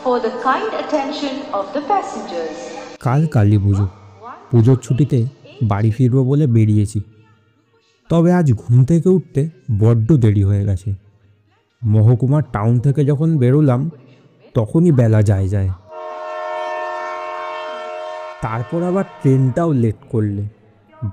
for the kind attention of the passengers. কাল কালী পুজো, পুজোর ছুটিতে বাড়ি ফিরবো বলে বেরিয়েছি। তবে আজ ঘুম থেকে উঠতে বড্ড দেরি হয়ে গেছে। মহকুমার টাউন থেকে যখন বেরোলাম তখনই বেলা যায়। তারপর আবার ট্রেনটাও লেট করলে।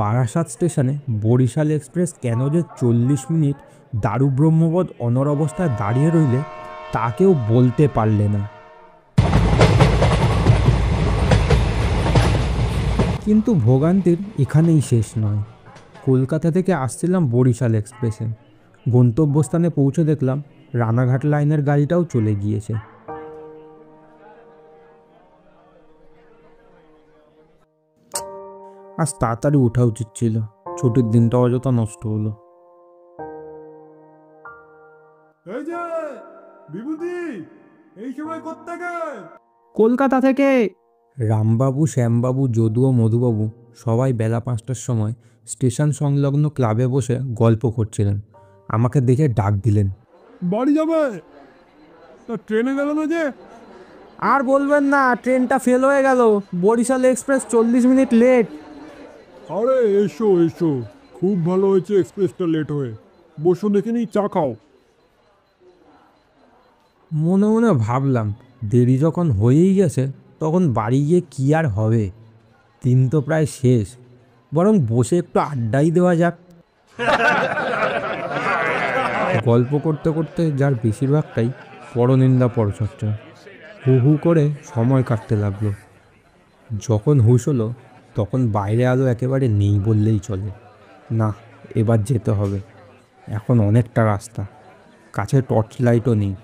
বারাসাত স্টেশনে বরিশাল এক্সপ্রেস কেন যে 40 মিনিট দারু ব্রহ্মবধ অনর অবস্থায় দাঁড়িয়ে রইলে তা কেউ বলতে পারলে না। কিন্তু ভোগান্তির এখানেই শেষ নয়। কলকাতা থেকে আসছিলাম বরিশাল এক্সপ্রেসে। গন্তব্যস্থানে পৌঁছে দেখলাম রানাঘাট লাইনের গাড়িটাও চলে গিয়েছে। আজ তাড়াতাড়ি ওঠা উচিত ছিল, ছুটির দিনটা অযথা নষ্ট হলো। কলকাতা থেকে রামবাবু, শ্যামবাবু, যদু ও মধুবাবু সবাই বেলা 5টার সময় স্টেশন সংলগ্ন ক্লাবে বসে গল্প করছিলেন। আমাকে দেখে ডাক দিলেন, বাড়ি যাবে? তা ট্রেনে গেল না যে? আর বলবেন না, ট্রেনটা ফেল হয়ে গেল। Barishal express 40 minute late. আরে এসো, খুব ভালো হয়েছে এক্সপ্রেসটা লেট হয়ে। বসো, দেখে নিই, চা খাও। মনে মনে ভাবলাম, দেরি যখন হয়েই গেছে তখন বাড়ি গিয়ে কী আর হবে। দিন তো প্রায় শেষ, বরং বসে একটু আড্ডাই দেওয়া যাক। গল্প করতে করতে যার বেশিরভাগটাই পরনিন্দা পরচর্চা। হু করে সময় কাটতে লাগলো। যখন হুঁশ হলো তখন বাইরে আলো একেবারে নেই বললেই চলে। না, এবার যেতে হবে। এখন অনেকটা রাস্তা, কাছে টর্চ লাইটও নেই।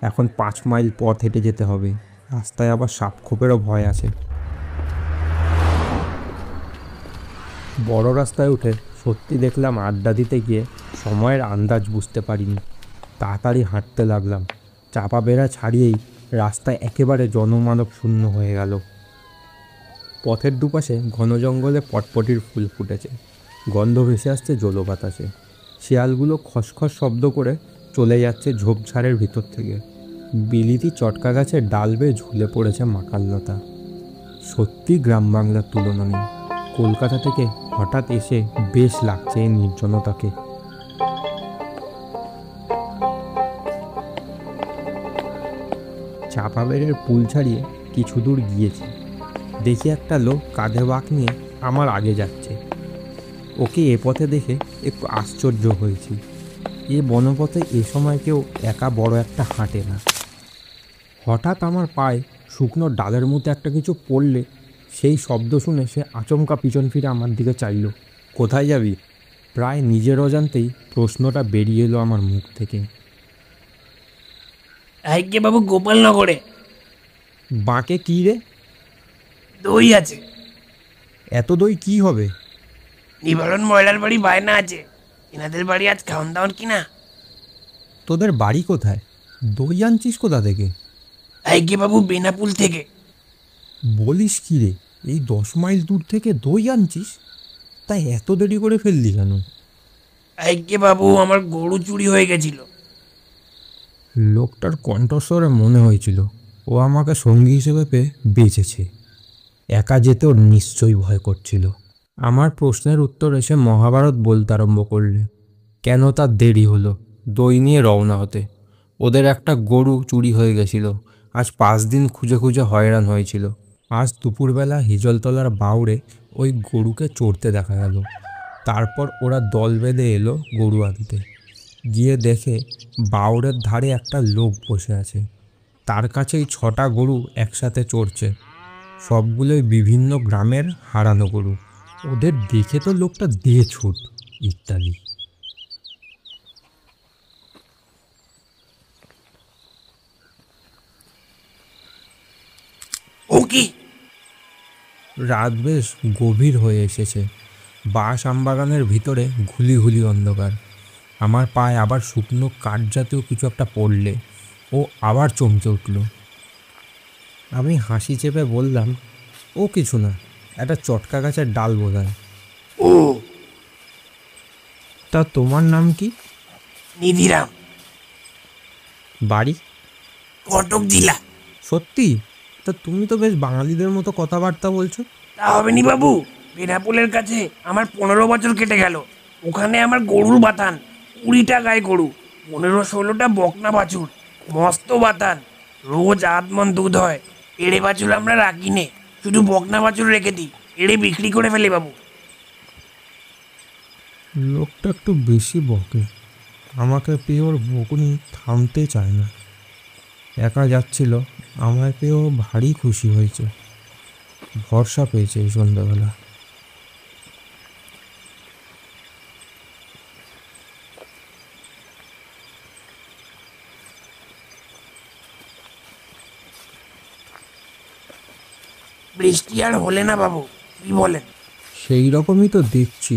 এখন 5 মাইল পথ হেঁটে যেতে হবে। রাস্তায় আবার সাপখোপেরও ভয় আছে। বড় রাস্তায় উঠে সত্যি দেখলাম আড্ডা দিতে গিয়ে সময়ের আন্দাজ বুঝতে পারিনি। তাড়াতাড়ি হাঁটতে লাগলাম। চাপা বেড়া ছাড়িয়েই রাস্তায় একেবারে জনমানব শূন্য হয়ে গেল। পথের দুপাশে ঘন জঙ্গলে পটপটির ফুল ফুটেছে। গন্ধ ভেসে আসছে জলো বাতাসে। শিয়ালগুলো খসখস শব্দ করে চলে যাচ্ছে ঝোপঝাড়ের ভিতর থেকে। বিলিতি চটকা গাছের ডাল বেয়ে ঝুলে পড়েছে মাকাললতা। সত্যি গ্রাম বাংলার তুলনা নেই। কলকাতা থেকে হঠাৎ এসে বেশ লাগছে এই নির্জনতাকে। চাপা বেড়ের পুল ছাড়িয়ে কিছু দূর গিয়েছি। দেখি একটা লোক কাঁধে বাঁক নিয়ে আমার আগে যাচ্ছে। ওকে এ পথে দেখে একটু আশ্চর্য হয়েছি। এ বনপথে এ সময় কেউ একা বড় একটা হাঁটে না। হঠাৎ আমার পায়ে শুকনো ডালের মতো একটা কিছু পড়লে সেই শব্দ শুনে সে আচমকা পিছন ফিরে আমার দিকে চাইল। কোথায় যাবি? প্রায় নিজের অজান্তেই প্রশ্নটা বেরিয়ে এলো আমার মুখ থেকে। আইকে বাবু, গোপালনগরে। বাঁকে কী রে? দই আছে। এত দই কি হবে? নিবারণ ময়লার বাড়ি বায়না আছে, এনাদের বাড়ি আজ খাওয়ান দাওয়ান কিনা। তোদের বাড়ি কোথায়? দই আনছিস কোথা থেকে? আইকে বাবু, বেনাপুল থেকে। বলিস কি রে, এই 10 মাইল দূর থেকে দই আনছিস? তাই এত দেরি করে ফেললি কেন? আইকে বাবু, আমার গরু চুরি হয়ে গেছিল। লোকটার কণ্ঠস্বরে মনে হয়েছিল ও আমাকে সঙ্গী হিসেবে পেয়ে বেঁচেছে। একা যেতে ওর নিশ্চয়ই ভয় করছিল। আমার প্রশ্নের উত্তর এসে মহাভারত বলতে আরম্ভ করলে। কেন তার দেরি হলো দই নিয়ে রওনা হতে? ওদের একটা গরু চুরি হয়ে গেছিল। আজ 5 দিন খুঁজে খুঁজে হয়রান হয়েছিল। আজ দুপুরবেলা হিজলতলার বাউড়ে ওই গরুকে চড়তে দেখা গেল। তারপর ওরা দল বেঁধে এলো গরু আনতে। গিয়ে দেখে বাউড়ের ধারে একটা লোক বসে আছে। তার কাছেই 6টা গরু একসাথে চড়ছে। সবগুলোই বিভিন্ন গ্রামের হারানো গরু। ওদের দেখে তো লোকটা দিয়ে ছুট ইত্যাদি। ও কি? রাত বেশ গভীর হয়ে এসেছে। বাঁশ আমবাগানের ভিতরে ঘুলি ঘুলি অন্ধকার। আমার পায়ে আবার শুকনো কাঠ জাতীয় কিছু একটা পড়লে ও আবার চমকে উঠল। আমি হাসি চেপে বললাম, ও কিছু না, একটা চটকা গাছের ডাল বোধহয়। ও, তা তোমার নাম কি? নিধিরাম। বাড়ি? কটক জেলা, সত্যি? তা তুমি তো বেশ বাঙালিদের মতো কথাবার্তা বলছো। তা হবে নি বাবু, বেনাপোলের কাছে আমার 15 বছর কেটে গেল। ওখানে আমার গরুর বাতান, 20টা গায়ে গরু, 15-16টা বকনা বাছুর, মস্ত বাতান, রোজ 8 মণ দুধ হয়। এড়ে বাছুর আমরা রাখি নে, শুধু বকনা বাছুর রেখে দিই, এড়ে বিক্রি করে ফেলে বাবু। লোকটা একটু বেশি বকে, আমাকে পেয়ে ওর বকুনি থামতে চায় না। একা যাচ্ছিল, আমায় পেয়েও ভারী খুশি হয়েছে, ভরসা পেয়েছে এই সন্ধ্যাবেলা। বৃষ্টি আর হলে না বাবু, কি বলেন? সেই রকমই তো দেখছি।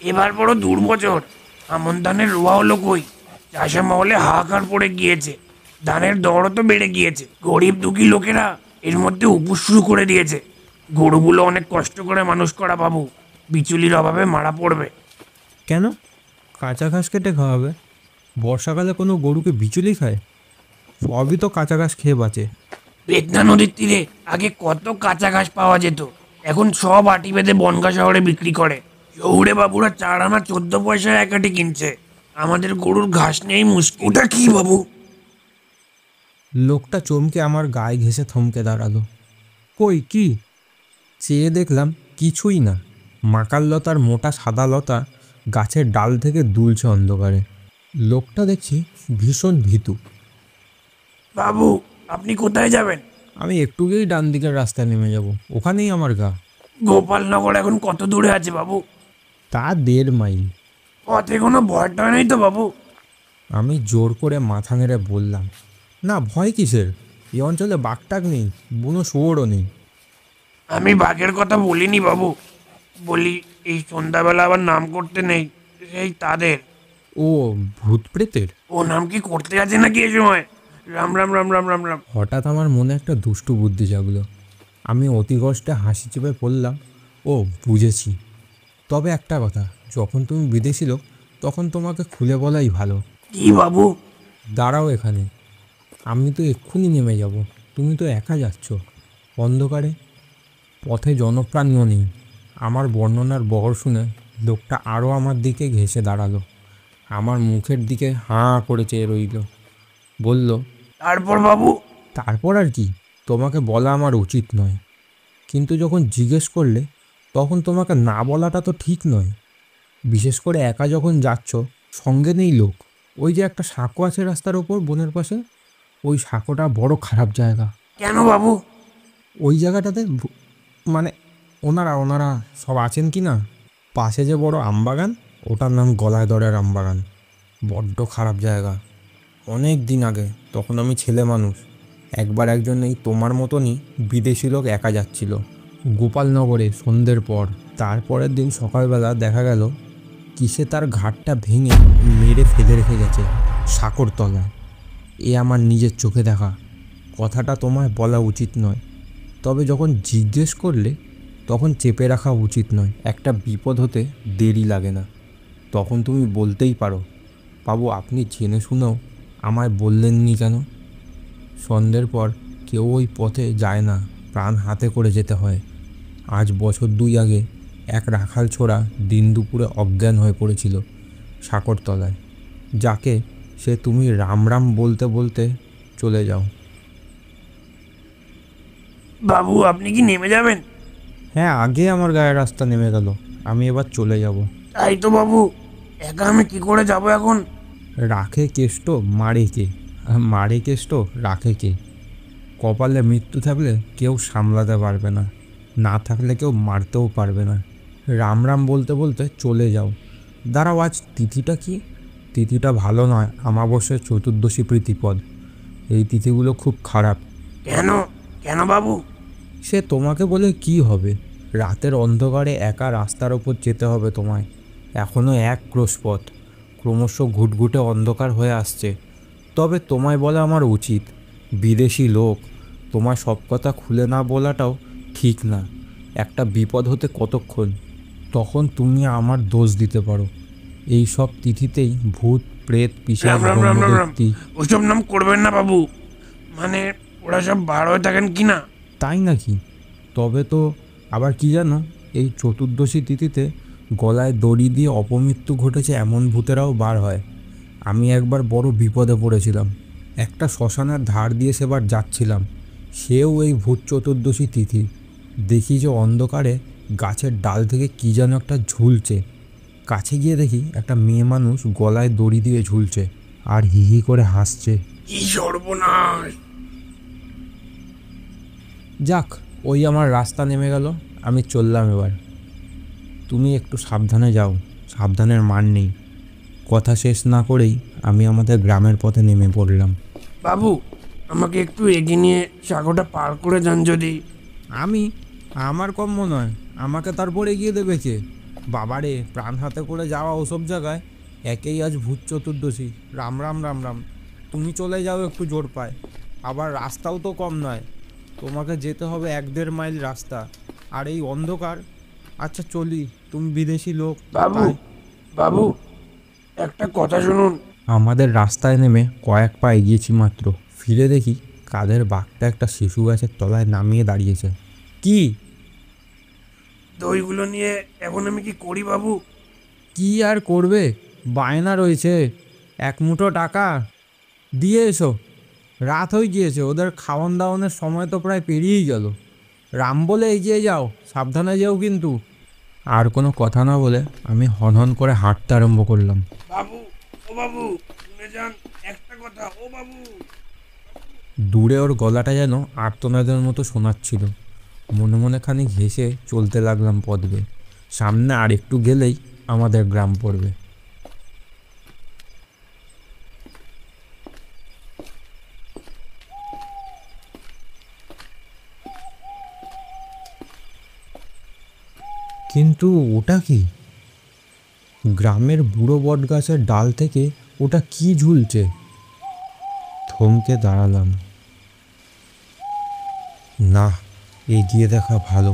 এবার বড় দুর্বছর, আমন ধানের রোয়া হলো কই, চাষা মহলে হাহাকার পড়ে গিয়েছে। ধানের দরও তো বেড়ে গিয়েছে, গরিব দুঃখী লোকেরা এর মধ্যে উপোস শুরু করে দিয়েছে। গরুগুলো অনেক কষ্ট করে মানুষ করা বাবু, বিচুলির অভাবে মারা পড়বে। কেন? কাঁচা ঘাস কেটে খাওয়াবে? বর্ষাকালে কোনো গরুকে বিচুলি খায়? সবই তো কাঁচা ঘাস খেয়ে বাঁচে। পেতনা নদীর তীরে আগে কত কাঁচা ঘাস পাওয়া যেত, এখন সব আটি বেঁধে বনগা শহরে বিক্রি করে। শহুরে বাবুরা 4 আনা 14 পয়সায় এক আটি কিনছে। আমাদের গরুর ঘাস নেই মুশকিল। ওটা কি বাবু? লোকটা চমকে আমার গায়ে ঘেঁষে থমকে দাঁড়ালো। কই কি? চেয়ে দেখলাম কিছুই না, মাকাল লতার মোটা সাদা লতা গাছের ডাল থেকে দুলছে অন্ধকারে। লোকটা দেখছি ভীষণ ভীতু। বাবু আপনি কোথায় যাবেন? আমি একটু গিয়েই ডান দিকের রাস্তায় নেমে যাব, ওখানেই আমার গা। গোপালনগর এখন কত দূরে আছে বাবু? তা 1.5 মাইল। পথে কোনো ভয় টয় নেই তো বাবু? আমি জোর করে মাথা নেড়ে বললাম, না ভয় কিসের, এই অঞ্চলে বাঘটাক নেই, বুনো শুয়োরও নেই। আমি বাঘের কথা বলিনি বাবু, বলি এই সন্ধ্যাবেলা আবার নাম করতে নেই, সেই তাদের। ও ভূত প্রেতের? ও নাম কি করতে আছে নাকি এই সময়? রাম রাম রাম রাম রাম রাম। হঠাৎ আমার মনে একটা দুষ্টু বুদ্ধি জাগলো। আমি অতি কষ্টে হাসি চেপে পড়লাম, ও বুঝেছি। তবে একটা কথা, যখন তুমি বিদেশি লোক তখন তোমাকে খুলে বলাই ভালো। কি বাবু? দাঁড়াও এখানে, আমি তো এক্ষুনি নেমে যাব, তুমি তো একা যাচ্ছ অন্ধকারে, পথে জনপ্রাণীও নেই। আমার বর্ণনার বহর শুনে লোকটা আরও আমার দিকে ঘেঁষে দাঁড়ালো, আমার মুখের দিকে হাঁ করে চেয়ে রইল, বলল, তারপর বাবু? তারপর আর কি, তোমাকে বলা আমার উচিত নয়, কিন্তু যখন জিজ্ঞেস করলে তখন তোমাকে না বলাটা তো ঠিক নয়। বিশেষ করে একা যখন যাচ্ছ, সঙ্গে নেই লোক। ওই যে একটা সাঁকো আছে রাস্তার ওপর বনের পাশে, ওই সাঁকোটা বড় খারাপ জায়গা। কেন বাবু? ওই জায়গাটাতে মানে ওনারা সব আছেন কি না। পাশে যে বড় আমবাগান, ওটার নাম গলায় দরের আমবাগান, বড্ড খারাপ জায়গা। অনেক দিন আগে, তখন আমি ছেলে মানুষ, একবার একজন এই তোমার মতনই বিদেশি লোক একা যাচ্ছিল গোপালনগরে সন্ধ্যের পর। তারপরের দিন সকালবেলা দেখা গেল কিসে তার ঘাটটা ভেঙে মেরে ফেলে রেখে গেছে সাঁকোর তলায়। এ আমার নিজের চোখে দেখা, কথাটা তোমায় বলা উচিত নয়, তবে যখন জিজ্ঞেস করলে তখন চেপে রাখা উচিত নয়। একটা বিপদ হতে দেরি লাগে না, তখন তুমি বলতেই পারো, বাবু আপনি জেনে শুনেও আমায় বললেননি কেন? সন্ধ্যের পর কেউ ওই পথে যায় না, প্রাণ হাতে করে যেতে হয়। আজ বছর 2 আগে এক রাখাল ছোড়া দিন দুপুরে অজ্ঞান হয়ে পড়েছিল সাঁকোর তলায়, যাকে সে তুমি রাম রাম বলতে বলতে চলে যাও। বাবু আপনি কি নেমে যাবেন? হ্যাঁ, আগে আমার গায়ের রাস্তা নেমে গেল, আমি এবার চলে যাব। তাই তো বাবু, একা আমি কি করে যাব এখন? রাখে কেষ্ট মারে কে, মারে কেষ্ট রাখে কে। কপালে মৃত্যু থাকলে কেউ সামলাতে পারবে না, না থাকলে কেউ মারতেও পারবে না। রাম রাম বলতে বলতে চলে যাও। দাঁড়াও, আজ তিথিটা কি? তিথিটা ভালো নয়, আমাবস্যার চতুর্দশী প্রীতিপদ। এই তিথিগুলো খুব খারাপ। কেন কেন বাবু? সে তোমাকে বলে কি হবে, রাতের অন্ধকারে একা রাস্তার ওপর যেতে হবে তোমায়। এখনও 1 ক্রোশ পথ, ক্রমশ ঘুটঘুটে অন্ধকার হয়ে আসছে। তবে তোমায় বলা আমার উচিত, বিদেশি লোক, তোমার সব কথা খুলে না বলাটাও ঠিক না। একটা বিপদ হতে কতক্ষণ, তখন তুমি আমার দোষ দিতে পারো। এই সব তিথিতেই ভূত প্রেত পিশাচ রাম রাম রাম রাম রাম। ব্রহ্মদৈত্যী। ওসব নাম করবেন না বাবু, মানে ওরা সব বার হয়ে থাকেন কি না? তাই নাকি? তবে তো আবার কি জানো, এই চতুর্দশী তিথিতে গলায় দড়ি দিয়ে অপমৃত্যু ঘটেছে এমন ভূতেরাও বার হয়। আমি একবার বড় বিপদে পড়েছিলাম। একটা শ্মশানের ধার দিয়ে সেবার যাচ্ছিলাম, সেও এই ভূত চতুর্দশী তিথি। দেখি যে অন্ধকারে গাছের ডাল থেকে কী যেন একটা ঝুলছে। কাছে গিয়ে দেখি একটা মেয়ে মানুষ গলায় দড়ি দিয়ে ঝুলছে আর হি হি করে হাসছে। কি সর্বনাশ! যাক, ওই আমার রাস্তা নেমে গেল, আমি চললাম এবার। তুমি একটু সাবধানে যাও, সাবধানের মান নেই। কথা শেষ না করেই আমি আমাদের গ্রামের পথে নেমে পড়লাম। বাবু, আমাকে একটু এগিয়ে নিয়ে সাঁকোটা পার করে যান যদি। আমার কম্য নয়, আমাকে তারপর এগিয়ে দেবে কে? বাবারে, প্রাণ হাতে করে যাওয়া ওসব জায়গায়, একেই আজ ভূত চতুর্দশী। রাম রাম রাম রাম। তুমি চলে যাও একটু জোর পায়। আবার রাস্তাও তো কম নয়, তোমাকে যেতে হবে 1-1.5 মাইল রাস্তা, আর এই অন্ধকার। আচ্ছা চলি, তুমি বিদেশি লোক। বাবু, বাবু, একটা কথা শুনুন। আমাদের রাস্তায় নেমে কয়েক পা এগিয়েছি মাত্র, ফিরে দেখি কাঁধের বাঘটা একটা শিশু গাছের তলায় নামিয়ে দাঁড়িয়েছে। কি? দইগুলো নিয়ে এখন আমি কি করি বাবু? কি আর করবে, বায়না রয়েছে। 1 মুঠো টাকা দিয়ে এসো। রাত হয়ে গিয়েছে, ওদের খাওয়ান দাওয়ানোর সময় তো প্রায় পেরিয়েই গেল। রাম বলে এগিয়ে যাও, সাবধানে যেও কিন্তু। আর কোনো কথা না বলে আমি হনহন করে হাঁটতে আরম্ভ করলাম। বাবু, ও বাবু, শুনে যান একটা কথা, ও বাবু। দূরে ওর গলাটা যেন আর্তনাদের মতো শোনাচ্ছিল। মনে মনে খানিক হেসে চলতে লাগলাম পথ বেয়ে। সামনে আর একটু গেলেই আমাদের গ্রাম পড়বে। কিন্তু ওটা কি? গ্রামের বুড়ো বট গাছের ডাল থেকে ওটা কি ঝুলছে? থমকে দাঁড়ালাম। না, এগিয়ে দেখা ভালো,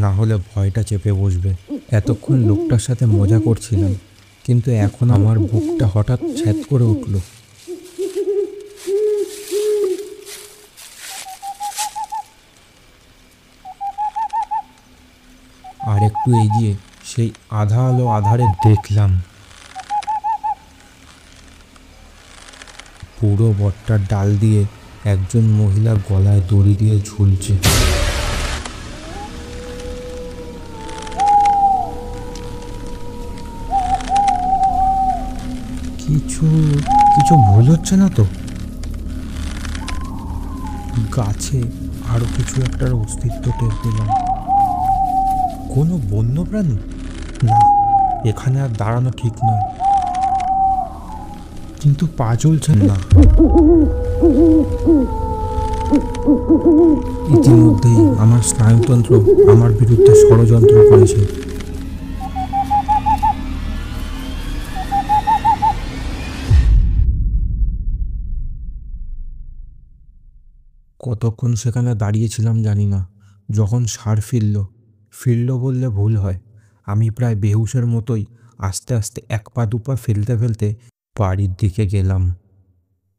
না হলে ভয়টা চেপে বসবে। এতক্ষণ লোকটার সাথে মজা করছিলাম, কিন্তু এখন আমার বুকটা হঠাৎ ছ্যাদ করে উঠল। আর একটু এগিয়ে সেই আধা আলো আধারে দেখলাম পুরো বটটার ডাল দিয়ে একজন মহিলা গলায় দড়ি দিয়ে ঝুলছে। কিছু কিছু ভুল হচ্ছে না তো? গাছে আরো কিছু একটার অস্তিত্ব টের পেলাম। কোনো বন্য প্রাণী? না, এখানে আর দাঁড়ানো ঠিক নয়। কিন্তু পা চলছে না। ইতিমধ্যেই আমার স্নায়ুতন্ত্র আমার বিরুদ্ধে ষড়যন্ত্র করেছে। কতক্ষণ সেখানে দাঁড়িয়েছিলাম জানি না। যখন সার ফিরল বললে ভুল হয়, আমি প্রায় বেহুশের মতোই আস্তে আস্তে 1 পা 2 পা ফেলতে ফেলতে বাড়ির দিকে গেলাম।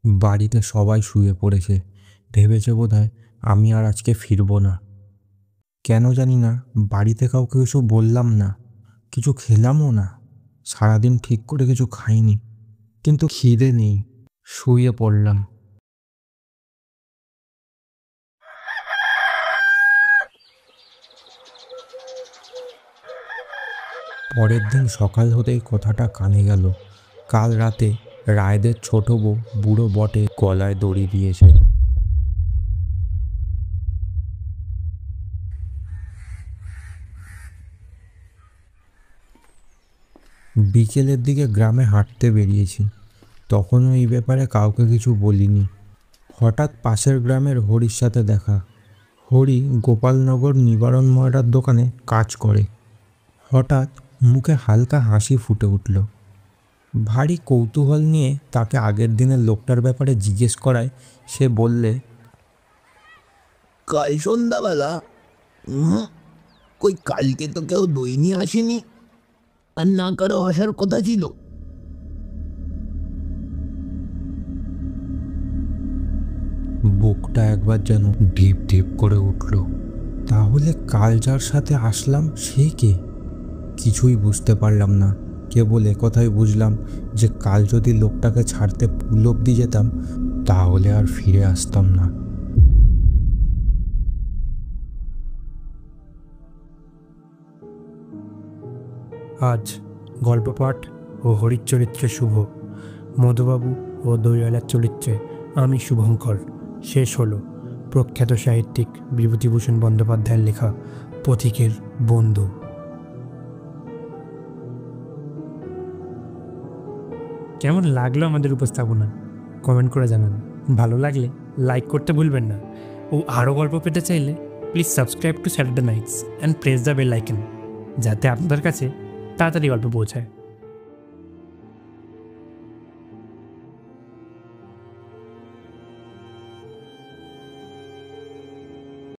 বাড়িতে সবাই শুয়ে পড়েছে, ভেবেছে বোধহয় আমি আর আজকে ফিরব না। কেন জানি না বাড়িতে কাউকে কিছু বললাম না, কিছু খেলামও না। সারাদিন ঠিক করে কিছু খাইনি, কিন্তু খিদে নেই। শুয়ে পড়লাম। পরের দিন সকাল হতেই কথাটা কানে গেল। কাল রাতে রায়দের ছোট বউ বুড়ো বটে গলায় দড়ি দিয়েছে। বিকেলের দিকে গ্রামে হাঁটতে বেরিয়েছি, তখনও এই ব্যাপারে কাউকে কিছু বলিনি। হঠাৎ পাশের গ্রামের হরির সাথে দেখা। হরি গোপালনগর নিবারণ ময়রার দোকানে কাজ করে। হঠাৎ মুখে হালকা হাসি ফুটে উঠল। ভারী কৌতূহল নিয়ে তাকে আগের দিনের লোকটার ব্যাপারে জিজ্ঞেস করায় সে বললে, কাল সন্ধ্যাবেলা কই কালকে তো কেউ দই নিয়ে আসেনি, আর না কারো আসার কথা ছিল। বুকটা একবার যেন ঢিপ ঢিপ করে উঠল। তাহলে কাল যার সাথে আসলাম সে কে? কিছুই বুঝতে পারলাম না। কেবল একথাই বুঝলাম যে কাল যদি লোকটাকে ছাড়তে পুল অব্দি যেতাম তাহলে আর ফিরে আসতাম না। আজ গল্প পাঠ ও হরির চরিত্রে শুভ, মধুবাবু ও দইওয়ালার চরিত্রে আমি শুভঙ্কর শেষ হলো প্রখ্যাত সাহিত্যিক বিভূতিভূষণ বন্দ্যোপাধ্যায়ের লেখা পথিকের বন্ধু। কেমন লাগলো আমাদের উপস্থাপনা কমেন্ট করে জানান। ভালো লাগলে লাইক করতে ভুলবেন না, ও আরও গল্প পেতে চাইলে please subscribe to Saturday nights and press the bell icon, যাতে আপনাদের কাছে তাড়াতাড়ি গল্প পৌঁছায়।